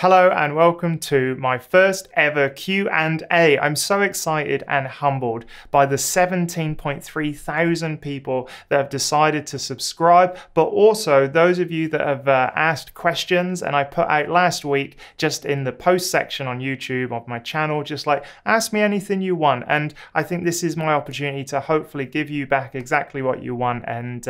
Hello and welcome to my first ever Q&A. I'm so excited and humbled by the 17.3 thousand people that have decided to subscribe, but also those of you that have asked questions, and I put out last week just in the post section on YouTube of my channel, just like ask me anything you want. And I think this is my opportunity to hopefully give you back exactly what you want. And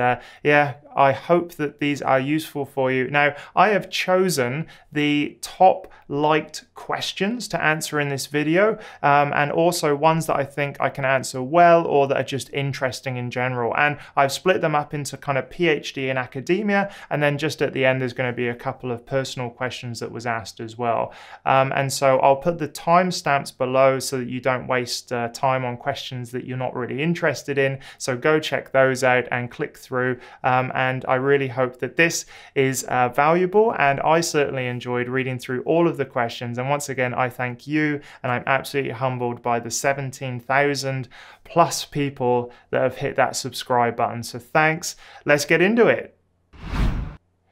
yeah, I hope that these are useful for you. Now, I have chosen the top liked questions to answer in this video, and also ones that I think I can answer well or that are just interesting in general. And I've split them up into kind of PhD and academia, and then just at the end there's going to be a couple of personal questions that was asked as well. And so I'll put the timestamps below so that you don't waste time on questions that you're not really interested in. So go check those out and click through. And I really hope that this is valuable, and I certainly enjoyed reading through all of the questions. And once again, I thank you, and I'm absolutely humbled by the 17,000 plus people that have hit that subscribe button. So thanks. Let's get into it.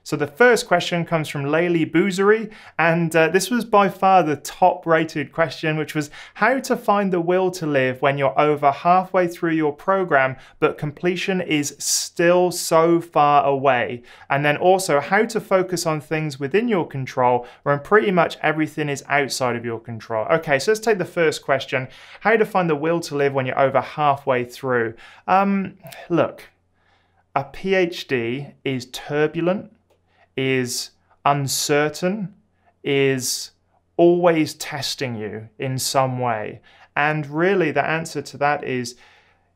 So the first question comes from Laili, boozary, and this was by far the top rated question, which was how to find the will to live when you're over halfway through your program, but completion is still so far away. And then also how to focus on things within your control when pretty much everything is outside of your control. Okay, so let's take the first question, how to find the will to live when you're over halfway through. Look, a PhD is turbulent, is uncertain, is always testing you in some way. And really the answer to that is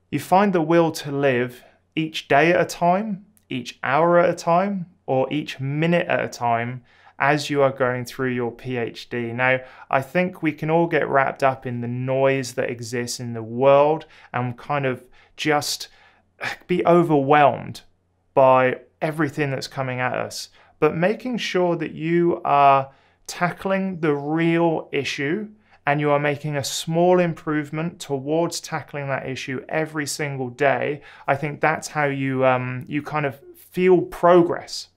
you find the will to live each day at a time, each hour at a time, or each minute at a time as you are going through your PhD. Now, I think we can all get wrapped up in the noise that exists in the world and kind of just be overwhelmed by everything that's coming at us. But making sure that you are tackling the real issue and you are making a small improvement towards tackling that issue every single day, I think that's how you you kind of feel progress.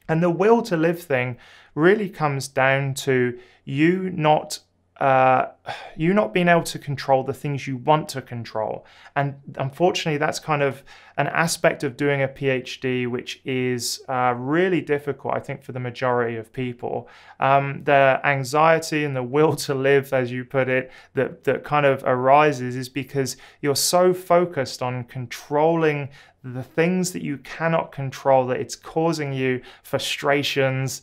And the will to live thing really comes down to you not being able to control the things you want to control. And unfortunately, that's kind of an aspect of doing a PhD, which is really difficult, I think, for the majority of people. The anxiety and the will to live, as you put it, that kind of arises is because you're so focused on controlling the things that you cannot control that it's causing you frustrations.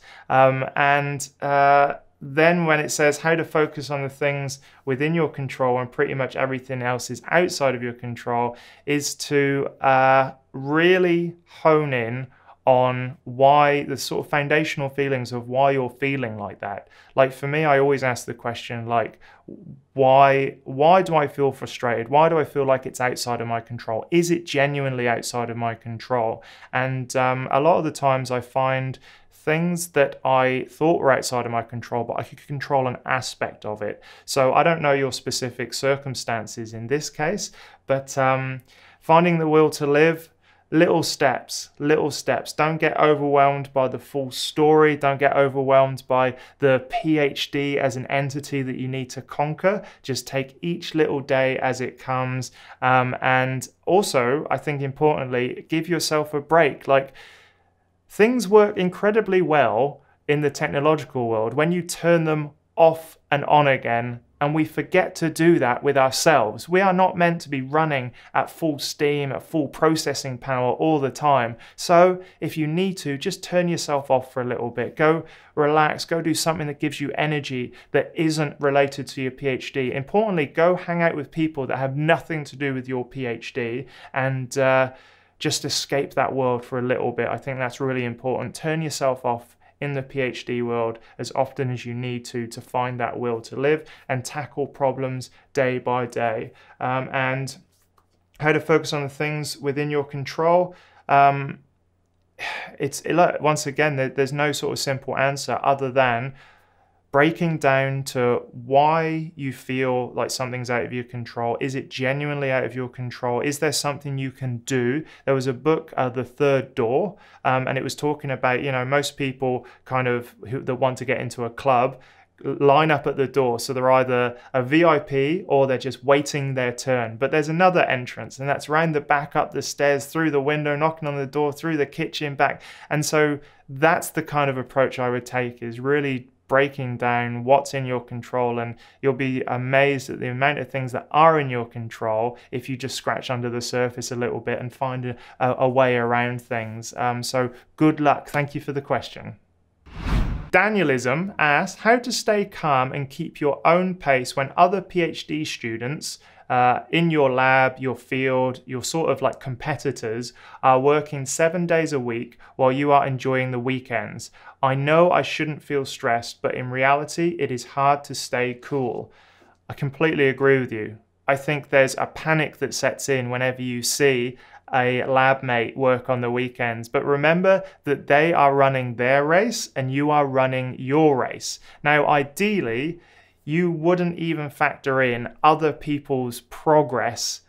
Then when it says how to focus on the things within your control and pretty much everything else is outside of your control, is to really hone in on why, the sort of foundational feelings of why you're feeling like that. Like for me, I always ask the question like, why do I feel frustrated? Why do I feel like it's outside of my control? Is it genuinely outside of my control? And a lot of the times I find things that I thought were outside of my control, but I could control an aspect of it. So I don't know your specific circumstances in this case, but finding the will to live, little steps. Don't get overwhelmed by the full story. Don't get overwhelmed by the PhD as an entity that you need to conquer. Just take each little day as it comes. And also, I think importantly, give yourself a break. Like, things work incredibly well in the technological world when you turn them off and on again, and we forget to do that with ourselves. We are not meant to be running at full steam, at full processing power all the time. So if you need to, just turn yourself off for a little bit. Go relax, go do something that gives you energy that isn't related to your PhD. Importantly, go hang out with people that have nothing to do with your PhD and just escape that world for a little bit. I think that's really important. Turn yourself off in the PhD world as often as you need to find that will to live and tackle problems day by day. And how to focus on the things within your control. Once again, there's no sort of simple answer other than breaking down to why you feel like something's out of your control. Is it genuinely out of your control? Is there something you can do? There was a book, The Third Door, and it was talking about, most people kind of that want to get into a club line up at the door. So they're either a VIP or they're just waiting their turn. But there's another entrance, and that's round the back, up the stairs, through the window, knocking on the door, through the kitchen, back. And so that's the kind of approach I would take, is really breaking down what's in your control, and you'll be amazed at the amount of things that are in your control if you just scratch under the surface a little bit and find a way around things. So good luck. Thank you for the question. Danielism asks how to stay calm and keep your own pace when other PhD students in your lab, your field, your sort of like competitors are working 7 days a week while you are enjoying the weekends. I know I shouldn't feel stressed, but in reality, it is hard to stay cool. I completely agree with you. I think there's a panic that sets in whenever you see a lab mate work on the weekends. But remember that they are running their race and you are running your race. Now, ideally, you wouldn't even factor in other people's progress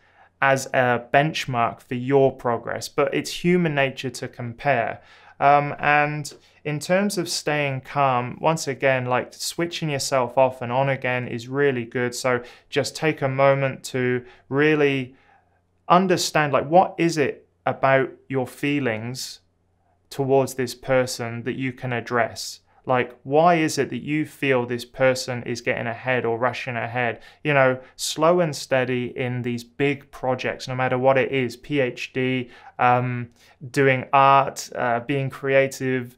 as a benchmark for your progress, but it's human nature to compare. And in terms of staying calm, once again, like switching yourself off and on again is really good. So just take a moment to really understand, like, what is it about your feelings towards this person that you can address? Like, why is it that you feel this person is getting ahead or rushing ahead? Slow and steady in these big projects, no matter what it is, PhD, doing art, being creative,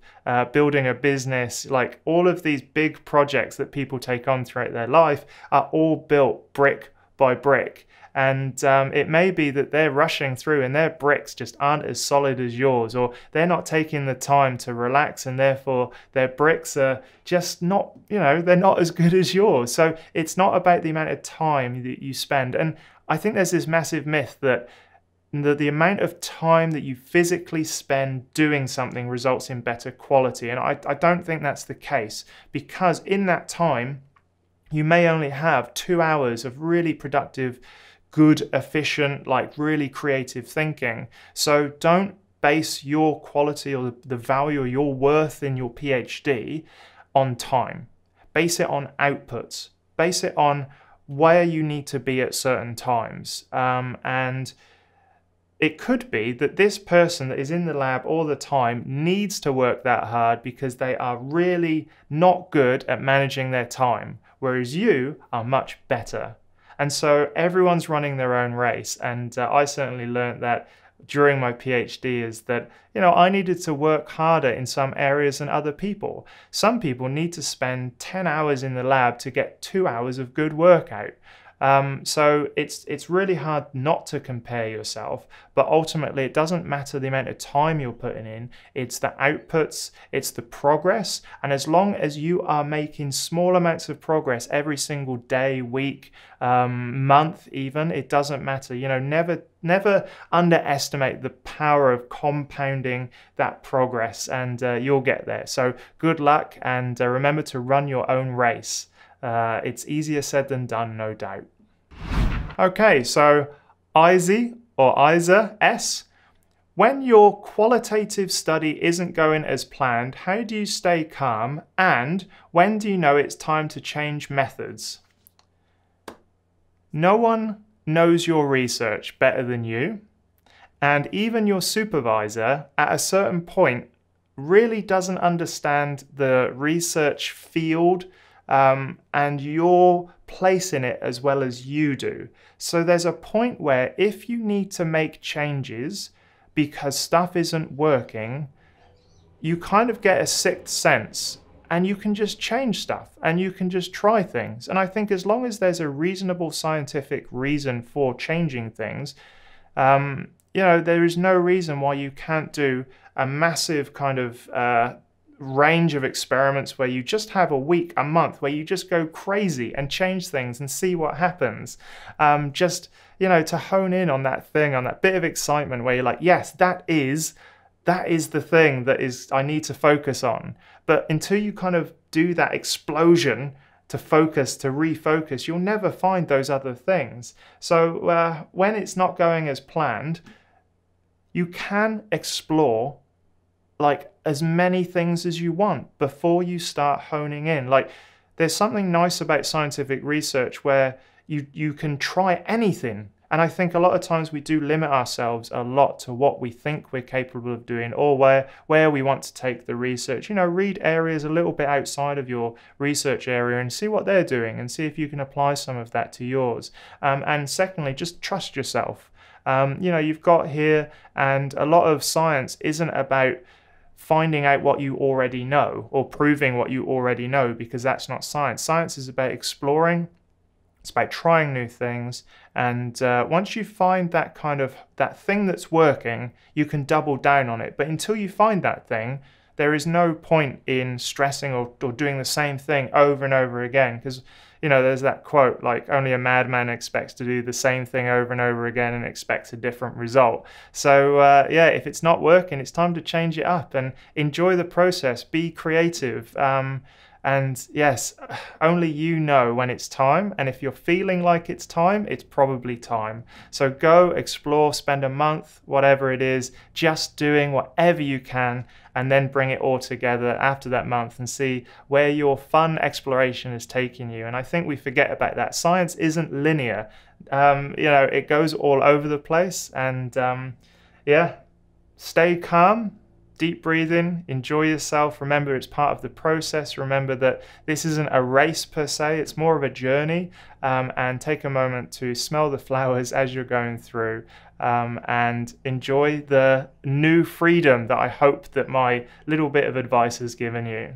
building a business, like all of these big projects that people take on throughout their life are all built brick by brick. And it may be that they're rushing through and their bricks just aren't as solid as yours, or they're not taking the time to relax, and therefore their bricks are just not, they're not as good as yours. So it's not about the amount of time that you spend. And I think there's this massive myth that the amount of time that you physically spend doing something results in better quality. And I don't think that's the case, because in that time, you may only have 2 hours of really productive, good, efficient, like really creative thinking. So don't base your quality or the value or your worth in your PhD on time. Base it on outputs. Base it on where you need to be at certain times. And it could be that this person that is in the lab all the time needs to work that hard because they are really not good at managing their time, whereas you are much better. And so everyone's running their own race. And I certainly learned that during my PhD, is that, I needed to work harder in some areas than other people. Some people need to spend 10 hours in the lab to get 2 hours of good work out. So it's really hard not to compare yourself, but ultimately it doesn't matter the amount of time you're putting in, it's the outputs, it's the progress. And as long as you are making small amounts of progress every single day, week, month even, it doesn't matter. Never underestimate the power of compounding that progress, and you'll get there. So good luck, and remember to run your own race. It's easier said than done, no doubt. Okay, so Ayse or Ayse S, when your qualitative study isn't going as planned, how do you stay calm, and when do you know it's time to change methods? No one knows your research better than you, and even your supervisor at a certain point really doesn't understand the research field and your place in it as well as you do. So there's a point where if you need to make changes because stuff isn't working, you kind of get a sixth sense and you can just change stuff and you can just try things. And I think as long as there's a reasonable scientific reason for changing things, there is no reason why you can't do a massive kind of range of experiments where you just have a week, a month, where you just go crazy and change things and see what happens. To hone in on that thing, on that bit of excitement where you're like, yes, that is the thing that I need to focus on. But until you kind of do that explosion to focus, to refocus, you'll never find those other things. So when it's not going as planned, you can explore like as many things as you want before you start honing in. Like, there's something nice about scientific research where you can try anything. And I think a lot of times we do limit ourselves a lot to what we think we're capable of doing, or where we want to take the research. You know, read areas a little bit outside of your research area and see what they're doing and see if you can apply some of that to yours. And secondly, just trust yourself. You know, you've got here, and a lot of science isn't about finding out what you already know or proving what you already know, because that's not science. Science is about exploring. It's about trying new things, and once you find that thing that's working, you can double down on it. But until you find that thing, there is no point in stressing or doing the same thing over and over again, because, you know, there's that quote, like, only a madman expects to do the same thing over and over again and expects a different result. So yeah, if it's not working, it's time to change it up and enjoy the process, be creative. And yes, only you know when it's time. And if you're feeling like it's time, it's probably time. So go explore, spend a month, whatever it is, just doing whatever you can, and then bring it all together after that month and see where your fun exploration is taking you. And I think we forget about that. Science isn't linear. You know, it goes all over the place. And yeah, stay calm. Deep breathing, enjoy yourself. Remember, it's part of the process. Remember that this isn't a race per se, it's more of a journey. And take a moment to smell the flowers as you're going through, and enjoy the new freedom that I hope that my little bit of advice has given you.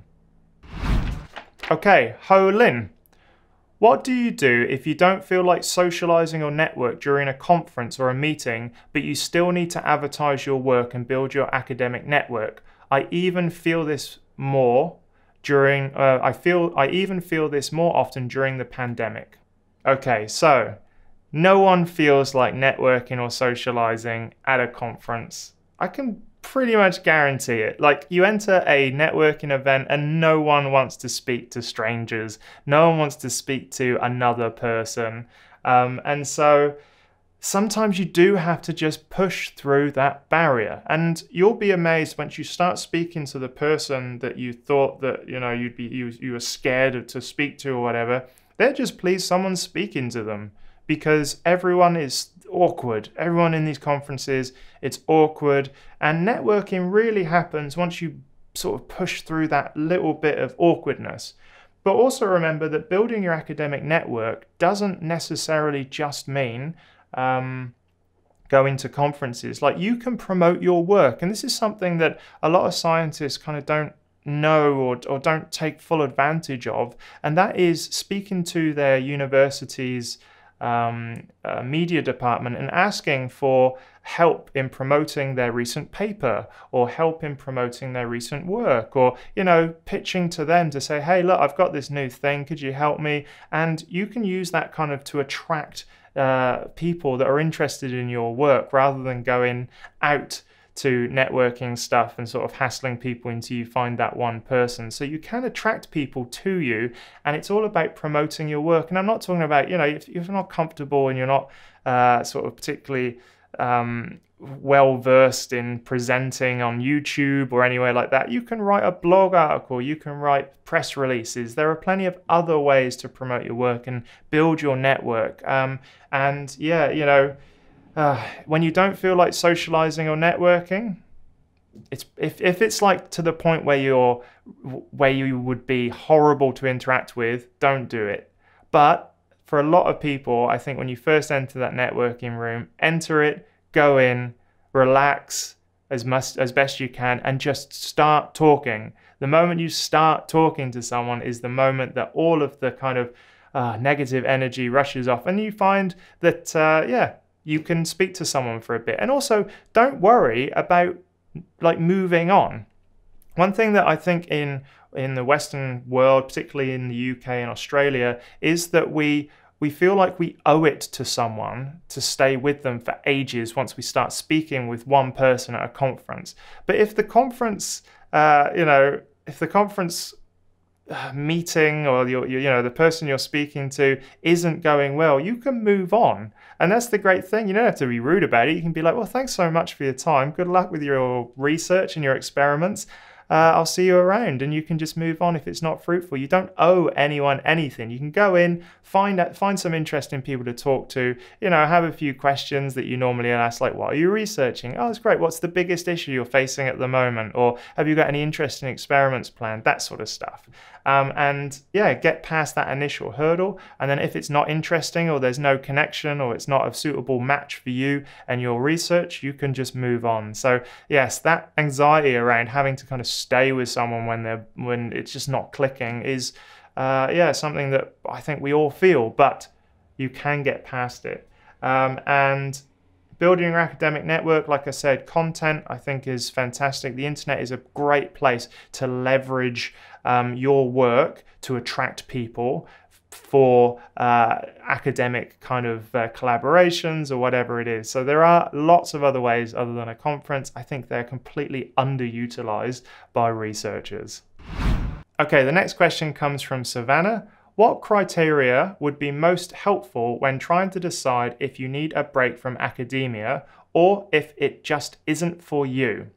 Okay, Ho Lin. What do you do if you don't feel like socializing or network during a conference or a meeting, but you still need to advertise your work and build your academic network? I even feel this more during, I even feel this more often during the pandemic. Okay, so no one feels like networking or socializing at a conference. I can pretty much guarantee it. Like, you enter a networking event and no one wants to speak to strangers. No one wants to speak to another person. And so sometimes you do have to just push through that barrier. And you'll be amazed once you start speaking to the person that you thought that, you know, you were scared to speak to or whatever. They're just pleased someone's speaking to them, because everyone is awkward. Everyone in these conferences, it's awkward. And networking really happens once you sort of push through that little bit of awkwardness. But also remember that building your academic network doesn't necessarily just mean going to conferences. Like, you can promote your work. And this is something that a lot of scientists kind of don't know or don't take full advantage of. And that is speaking to their university's media department and asking for help in promoting their recent paper, or help in promoting their recent work, or, you know, pitching to them to say, hey, look, I've got this new thing, could you help me? And you can use that kind of to attract people that are interested in your work, rather than going out to networking stuff and sort of hassling people until you find that one person. So you can attract people to you, and it's all about promoting your work. And I'm not talking about, you know, if you're not comfortable and you're not sort of particularly well versed in presenting on YouTube or anywhere like that, you can write a blog article, you can write press releases. There are plenty of other ways to promote your work and build your network. And yeah, you know, when you don't feel like socializing or networking, if it's like to the point where you would be horrible to interact with, don't do it. But for a lot of people, I think when you first enter that networking room, enter it, go in, relax as best you can, and just start talking. The moment you start talking to someone is the moment that all of the kind of negative energy rushes off, and you find that yeah, you can speak to someone for a bit. And also, don't worry about like moving on. One thing that I think in the Western world, particularly in the UK and Australia, is that we feel like we owe it to someone to stay with them for ages once we start speaking with one person at a conference. But if the conference, you know, if the conference meeting or you know, the person you're speaking to isn't going well, you can move on. And that's the great thing. You don't have to be rude about it. You can be like, well, thanks so much for your time. Good luck with your research and your experiments. I'll see you around, and you can just move on if it's not fruitful. You don't owe anyone anything. You can go in, find some interesting people to talk to, you know, have a few questions that you normally ask, like, what are you researching? Oh, that's great. What's the biggest issue you're facing at the moment? Or have you got any interesting experiments planned? That sort of stuff. And yeah, get past that initial hurdle. And then if it's not interesting, or there's no connection, or it's not a suitable match for you and your research, you can just move on. So yes, that anxiety around having to kind of stay with someone when it's just not clicking is yeah, something that I think we all feel, but you can get past it. And building your academic network, like I said, content I think is fantastic. The internet is a great place to leverage your work to attract people for academic kind of collaborations or whatever it is. So there are lots of other ways other than a conference. I think they're completely underutilized by researchers. Okay, the next question comes from Savannah. What criteria would be most helpful when trying to decide if you need a break from academia or if it just isn't for you?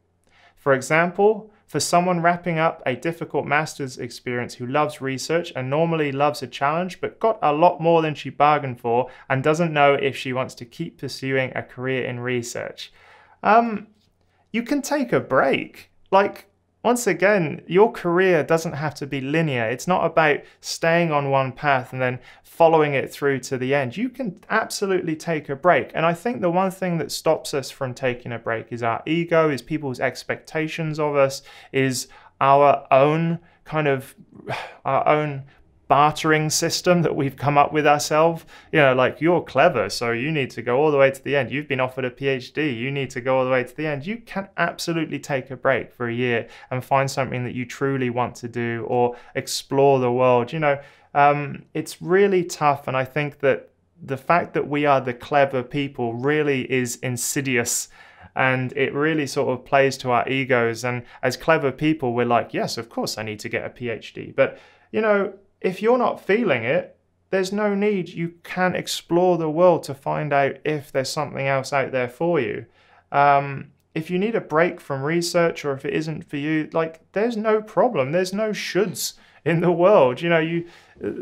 For example, for someone wrapping up a difficult master's experience who loves research and normally loves a challenge but got a lot more than she bargained for and doesn't know if she wants to keep pursuing a career in research. You can take a break. Like, once again, your career doesn't have to be linear. It's not about staying on one path and then following it through to the end. You can absolutely take a break. And I think the one thing that stops us from taking a break is our ego, is people's expectations of us, is our own bartering system that we've come up with ourselves. You know, like, you're clever, so you need to go all the way to the end. You've been offered a PhD, you need to go all the way to the end. You can absolutely take a break for a year and find something that you truly want to do, or explore the world. You know, it's really tough, and I think that the fact that we are the clever people really is insidious, and it really sort of plays to our egos. And as clever people, we're like, yes, of course I need to get a PhD. But, you know, if you're not feeling it, there's no need. You can explore the world to find out if there's something else out there for you. If you need a break from research, or if it isn't for you, like, there's no problem. There's no shoulds in the world. You know,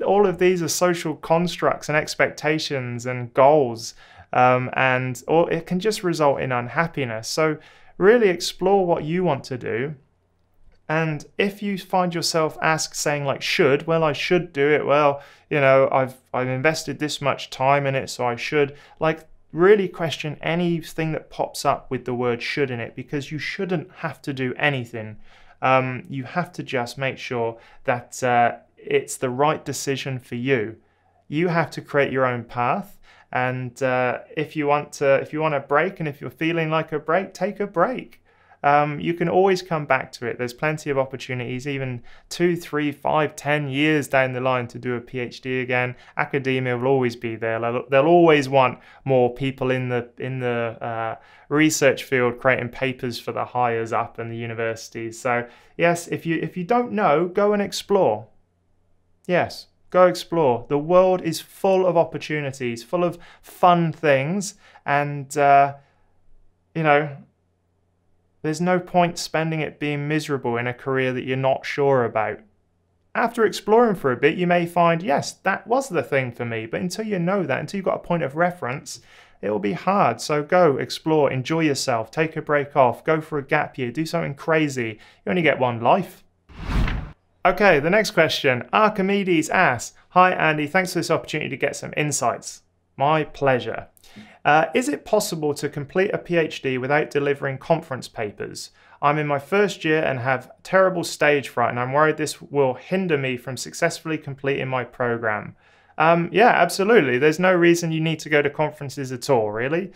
all of these are social constructs and expectations and goals, or it can just result in unhappiness. So really explore what you want to do. And if you find yourself saying like, should, well, I should do it. Well, you know, I've invested this much time in it, so I should. Like, really question anything that pops up with the word should in it, because you shouldn't have to do anything. You have to just make sure that it's the right decision for you. You have to create your own path. And if you want a break, and if you're feeling like a break, take a break. You can always come back to it. There's plenty of opportunities, even 2, 3, 5, 10 years down the line, to do a PhD again. Academia will always be there. They'll always want more people in the research field creating papers for the hires up in the universities. So yes, if you don't know, go and explore. Yes, go explore. The world is full of opportunities, full of fun things, and you know, there's no point spending it being miserable in a career that you're not sure about. After exploring for a bit, you may find, yes, that was the thing for me. But until you know that, until you've got a point of reference, it will be hard. So go, explore, enjoy yourself, take a break off, go for a gap year, do something crazy. You only get one life. Okay, the next question. Archimedes asks, hi Andy, thanks for this opportunity to get some insights. My pleasure. Is it possible to complete a PhD without delivering conference papers? I'm in my first year and have terrible stage fright, and I'm worried this will hinder me from successfully completing my program. Yeah, absolutely. There's no reason you need to go to conferences at all, really,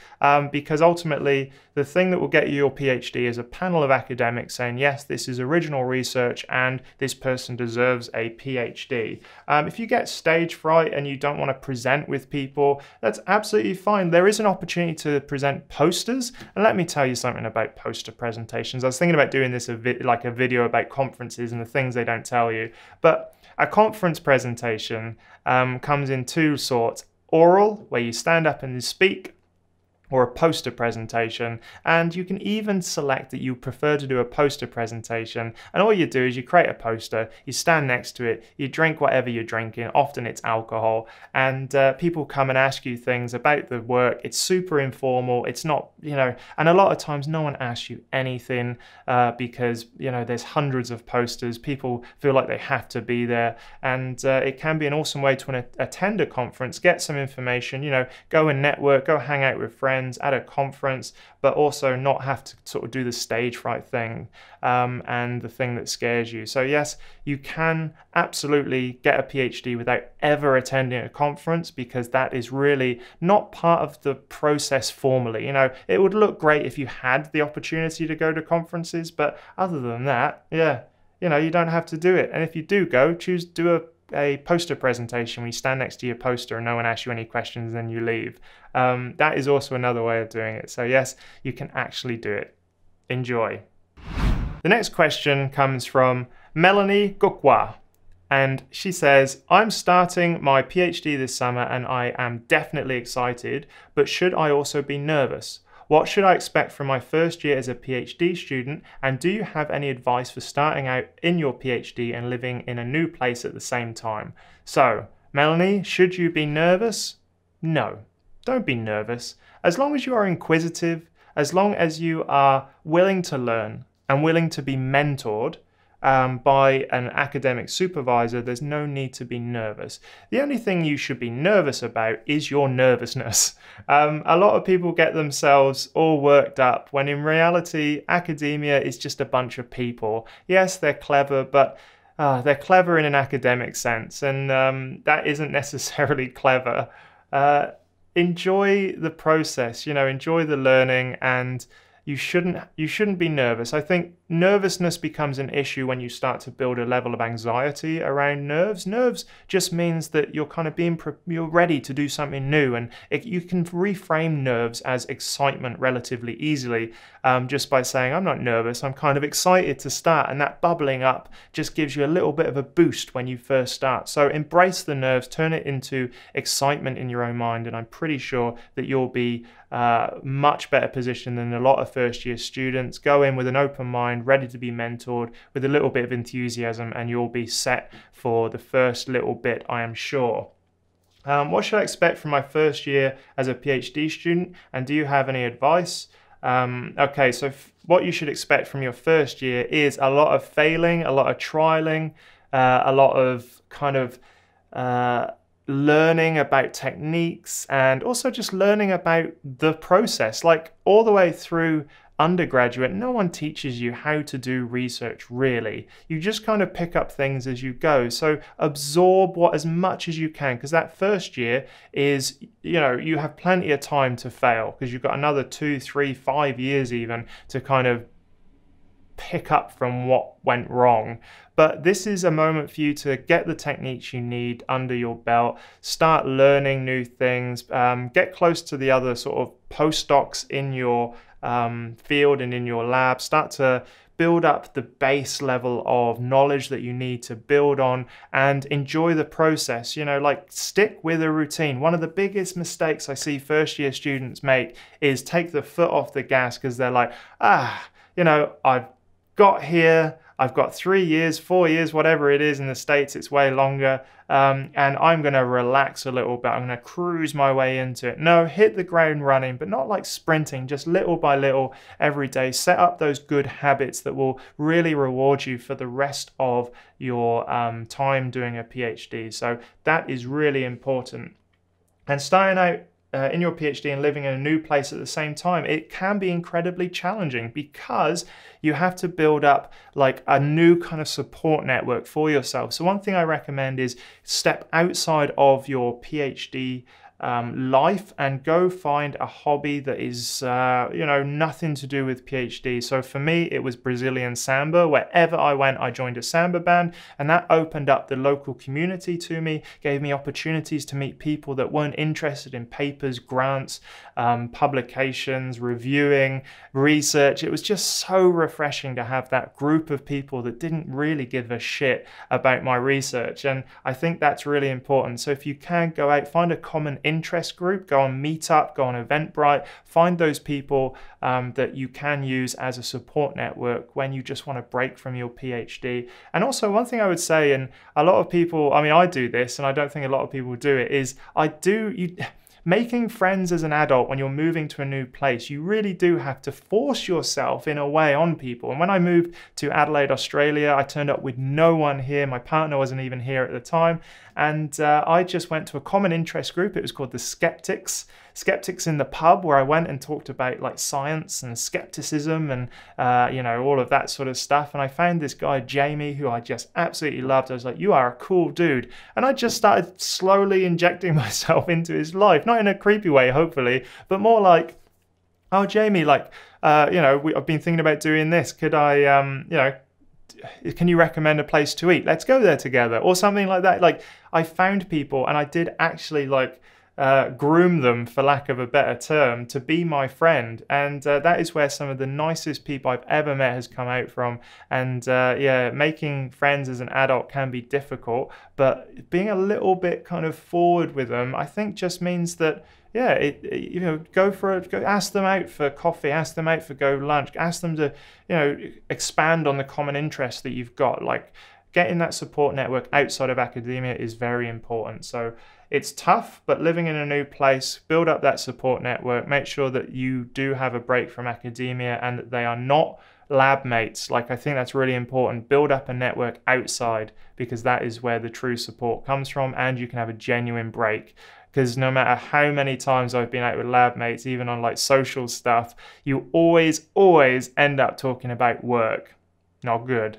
because ultimately the thing that will get you your PhD is a panel of academics saying, yes, this is original research and this person deserves a PhD. If you get stage fright and you don't want to present with people, that's absolutely fine. There is an opportunity to present posters, and let me tell you something about poster presentations. I was thinking about doing this like a video about conferences and the things they don't tell you, but a conference presentation comes in two sorts: oral, where you stand up and you speak, or a poster presentation. And you can even select that you prefer to do a poster presentation, and all you do is you create a poster, you stand next to it, you drink whatever you're drinking, often it's alcohol, and people come and ask you things about the work. It's super informal, it's not, and a lot of times no one asks you anything because there's hundreds of posters, people feel like they have to be there, and it can be an awesome way to attend a conference, get some information, go and network, go hang out with friends at a conference, but also not have to sort of do the stage fright thing and the thing that scares you. So yes, you can absolutely get a PhD without ever attending a conference, because that is really not part of the process formally. It would look great if you had the opportunity to go to conferences, but other than that, yeah, you don't have to do it. And if you do go, do a poster presentation where you stand next to your poster and no one asks you any questions and then you leave. That is also another way of doing it. So yes, you can actually do it. Enjoy. The next question comes from Melanie Gucwa, and she says, I'm starting my PhD this summer and I am definitely excited, but should I also be nervous? What should I expect from my first year as a PhD student? And do you have any advice for starting out in your PhD and living in a new place at the same time? So, Melanie, should you be nervous? No, don't be nervous. As long as you are inquisitive, as long as you are willing to learn and willing to be mentored by an academic supervisor, there's no need to be nervous. The only thing you should be nervous about is your nervousness. A lot of people get themselves all worked up when in reality, academia is just a bunch of people. Yes, they're clever, but they're clever in an academic sense, and that isn't necessarily clever. Enjoy the process, enjoy the learning, and you shouldn't be nervous. I think nervousness becomes an issue when you start to build a level of anxiety around nerves. Nerves just means that you're kind of you're ready to do something new, and you can reframe nerves as excitement relatively easily just by saying, I'm not nervous, I'm kind of excited to start, and that bubbling up just gives you a little bit of a boost when you first start. So embrace the nerves, turn it into excitement in your own mind, and I'm pretty sure that you'll be much better positioned than a lot of first year students. Go in with an open mind, ready to be mentored, with a little bit of enthusiasm, and you'll be set for the first little bit, I am sure. What should I expect from my first year as a PhD student, and do you have any advice? Okay, so what you should expect from your first year is a lot of failing, a lot of trialing, a lot of kind of learning about techniques, and also just learning about the process. Like all the way through undergraduate, no one teaches you how to do research, really. You just kind of pick up things as you go. So absorb as much as you can, because that first year is, you have plenty of time to fail, because you've got another 2, 3, 5 years even to kind of pick up from what went wrong. But this is a moment for you to get the techniques you need under your belt, start learning new things, get close to the other sort of postdocs in your field and in your lab, start to build up the base level of knowledge that you need to build on, and enjoy the process. Like stick with a routine. One of the biggest mistakes I see first year students make is take the foot off the gas, because they're like, I've got here, I've got 3 years, 4 years, whatever it is. In the States, it's way longer. And I'm going to relax a little bit. I'm going to cruise my way into it. No, hit the ground running, but not like sprinting, just little by little every day. Set up those good habits that will really reward you for the rest of your time doing a PhD. So that is really important. And starting out in your PhD and living in a new place at the same time, it can be incredibly challenging because you have to build up like a new kind of support network for yourself. So one thing I recommend is step outside of your PhD life and go find a hobby that is, you know, nothing to do with PhD. So for me, it was Brazilian samba. Wherever I went, I joined a samba band, and that opened up the local community to me, gave me opportunities to meet people that weren't interested in papers, grants, publications, reviewing, research. It was just so refreshing to have that group of people that didn't really give a shit about my research. And I think that's really important. So if you can go out, find a common interest group, go on Meetup, go on Eventbrite, find those people that you can use as a support network when you just want to break from your PhD. And also one thing I would say, and a lot of people, I mean, I do this and I don't think a lot of people do it, is making friends as an adult when you're moving to a new place, you really do have to force yourself in a way on people. And when I moved to Adelaide, Australia, I turned up with no one here. My partner wasn't even here at the time. And I just went to a common interest group. It was called the Skeptics in the pub, where I went and talked about like science and skepticism and, you know, all of that sort of stuff. And I found this guy, Jamie, who I just absolutely loved. I was like, you are a cool dude. And I just started slowly injecting myself into his life, not in a creepy way, hopefully, but more like, oh, Jamie, like, you know, I've been thinking about doing this. Could I, you know, can you recommend a place to eat? Let's go there together, or something like that. Like, I found people, and I did actually like groom them, for lack of a better term, to be my friend. And that is where some of the nicest people I've ever met has come out from. And yeah, making friends as an adult can be difficult, but being a little bit kind of forward with them, I think just means that, yeah, you know, go ask them out for coffee, ask them out for go lunch, ask them to, you know, expand on the common interests that you've got. Like, getting that support network outside of academia is very important. So it's tough, but living in a new place, build up that support network, make sure that you do have a break from academia and that they are not lab mates. Like, I think that's really important. Build up a network outside, because that is where the true support comes from, and you can have a genuine break. Because no matter how many times I've been out with lab mates, even on like social stuff, you always end up talking about work. Not good.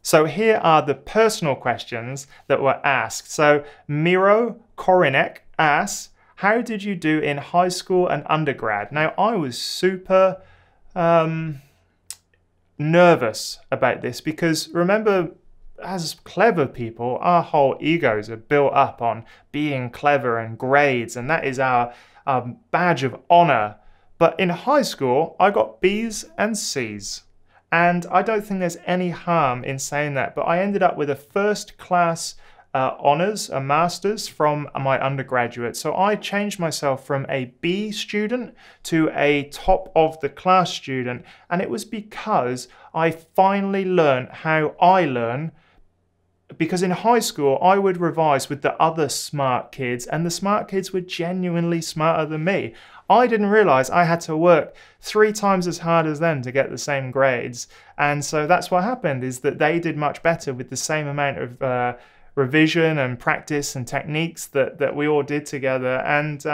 So here are the personal questions that were asked. So Miro Korinek asks, how did you do in high school and undergrad? Now, I was super nervous about this, because remember, as clever people, our whole egos are built up on being clever and grades, and that is our badge of honor. But in high school, I got B's and C's. And I don't think there's any harm in saying that, but I ended up with a first class honours, a master's from my undergraduate. So I changed myself from a B student to a top of the class student. And it was because I finally learned how I learn. Because in high school, I would revise with the other smart kids, and the smart kids were genuinely smarter than me. I didn't realize I had to work 3 times as hard as them to get the same grades. And so that's what happened, is that they did much better with the same amount of revision and practice and techniques that we all did together. And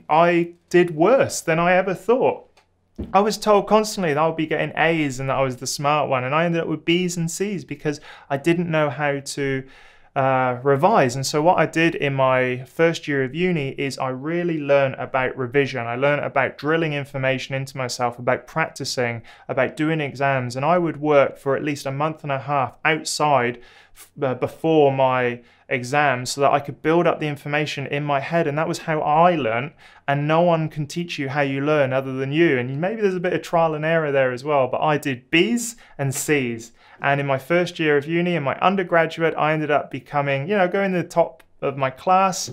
I did worse than I ever thought. I was told constantly that I would be getting A's and that I was the smart one, and I ended up with B's and C's because I didn't know how to revise. And so what I did in my first year of uni is I really learned about revision. I learned about drilling information into myself, about practicing, about doing exams, and I would work for at least a month and a half outside before my exams so that I could build up the information in my head. And that was how I learned, and no one can teach you how you learn other than you. And maybe there's a bit of trial and error there as well, but I did B's and C's. And in my first year of uni, in my undergraduate, I ended up becoming, going to the top of my class,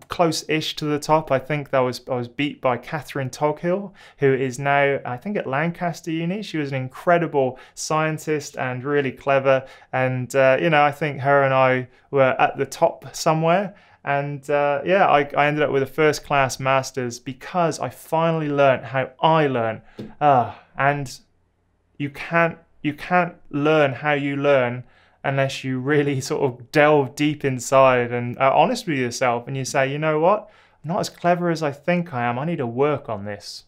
close-ish to the top. I think I was beat by Catherine Toghill, who is now, I think, at Lancaster Uni. She was an incredible scientist and really clever. And, I think her and I were at the top somewhere. And I ended up with a first-class master's because I finally learned how I learn. And you can't learn how you learn unless you really sort of delve deep inside and are honest with yourself and you say, you know what, not as clever as I think I am. I need to work on this.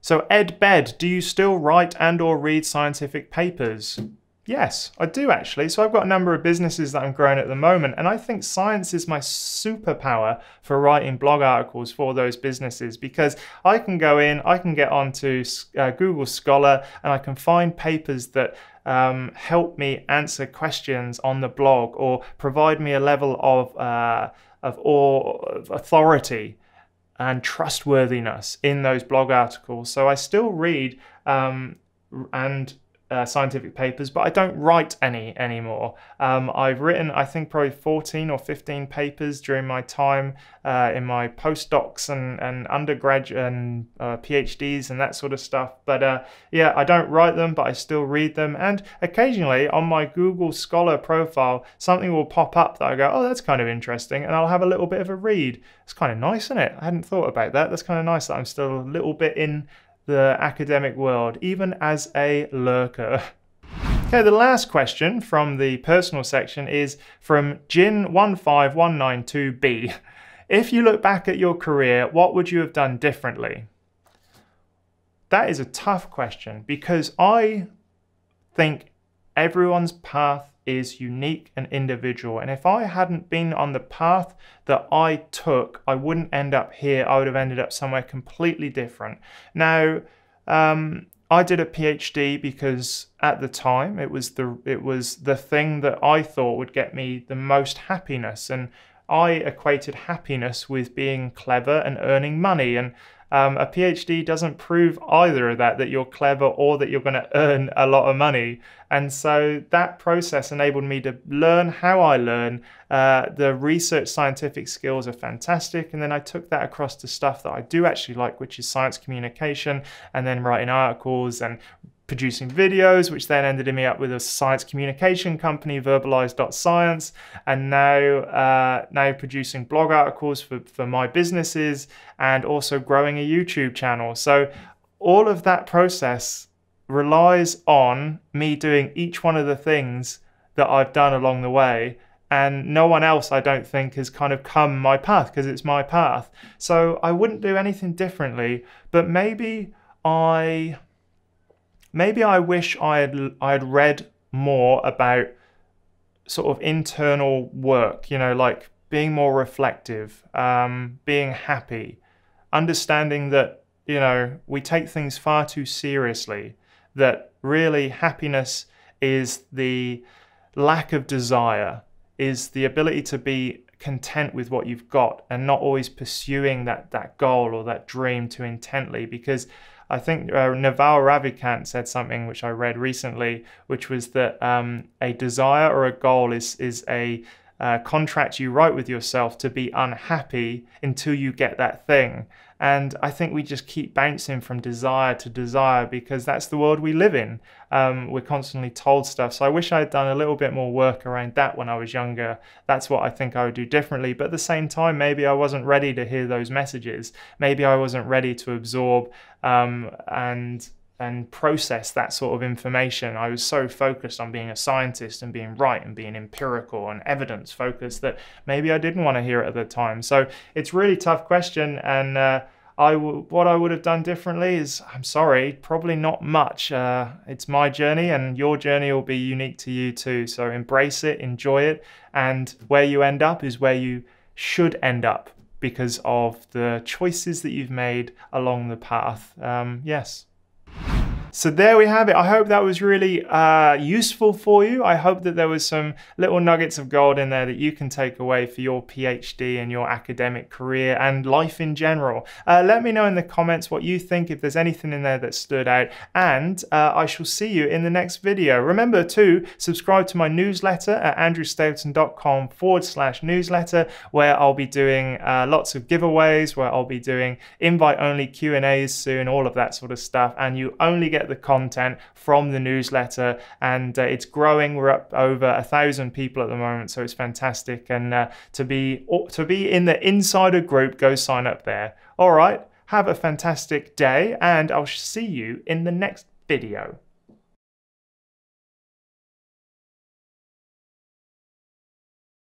So Ed Bed, do you still write and or read scientific papers? Yes, I do actually. So I've got a number of businesses that I'm growing at the moment, and I think science is my superpower for writing blog articles for those businesses, because I can go in, I can get onto Google Scholar, and I can find papers that help me answer questions on the blog or provide me a level of authority and trustworthiness in those blog articles. So I still read scientific papers, but I don't write any anymore. I've written, I think, probably 14 or 15 papers during my time in my postdocs and undergraduate and PhDs and that sort of stuff. But yeah, I don't write them, but I still read them. And occasionally on my Google Scholar profile, something will pop up that I go, oh, that's kind of interesting, and I'll have a little bit of a read. It's kind of nice, isn't it? I hadn't thought about that. That's kind of nice that I'm still a little bit in the academic world, even as a lurker. Okay, the last question from the personal section is from Jin15192B. If you look back at your career, what would you have done differently? That is a tough question, because I think everyone's path is unique and individual, and if I hadn't been on the path that I took, I wouldn't end up here. I would have ended up somewhere completely different. Now, I did a PhD because at the time it was the thing that I thought would get me the most happiness, and I equated happiness with being clever and earning money, and a PhD doesn't prove either of that you're clever or that you're going to earn a lot of money. And so that process enabled me to learn how I learn. The research scientific skills are fantastic. And then I took that across to stuff that I do actually like, which is science communication, and then writing articles and producing videos, which then ended me up with a science communication company, verbalize.science, and now producing blog articles for my businesses, and also growing a YouTube channel. So all of that process relies on me doing each one of the things that I've done along the way, and no one else, I don't think, has kind of come my path, because it's my path. So I wouldn't do anything differently, but maybe I wish I had read more about sort of internal work, like being more reflective, being happy, understanding that, we take things far too seriously, that really happiness is the lack of desire, is the ability to be content with what you've got and not always pursuing that goal or that dream too intently. Because I think Naval Ravikant said something which I read recently, which was that a desire or a goal is a contract you write with yourself to be unhappy until you get that thing. And I think we just keep bouncing from desire to desire because that's the world we live in. We're constantly told stuff. So I wish I had done a little bit more work around that when I was younger. That's what I think I would do differently. But at the same time, maybe I wasn't ready to hear those messages. Maybe I wasn't ready to absorb and process that sort of information. I was so focused on being a scientist and being right and being empirical and evidence focused that maybe I didn't want to hear it at the time. So it's a really tough question, and what I would have done differently is, I'm sorry, probably not much. It's my journey, and your journey will be unique to you too. So embrace it, enjoy it, and where you end up is where you should end up because of the choices that you've made along the path. Yes. So there we have it. I hope that was really useful for you. I hope that there was some little nuggets of gold in there that you can take away for your PhD and your academic career and life in general. Let me know in the comments what you think, if there's anything in there that stood out, and I shall see you in the next video. Remember to subscribe to my newsletter at andrewstapleton.com/newsletter, where I'll be doing lots of giveaways, where I'll be doing invite-only Q&As soon, all of that sort of stuff, and you only get the content from the newsletter, and it's growing. We're up over 1,000 people at the moment, so it's fantastic. And to be in the insider group, go sign up there. All right, have a fantastic day, and I'll see you in the next video.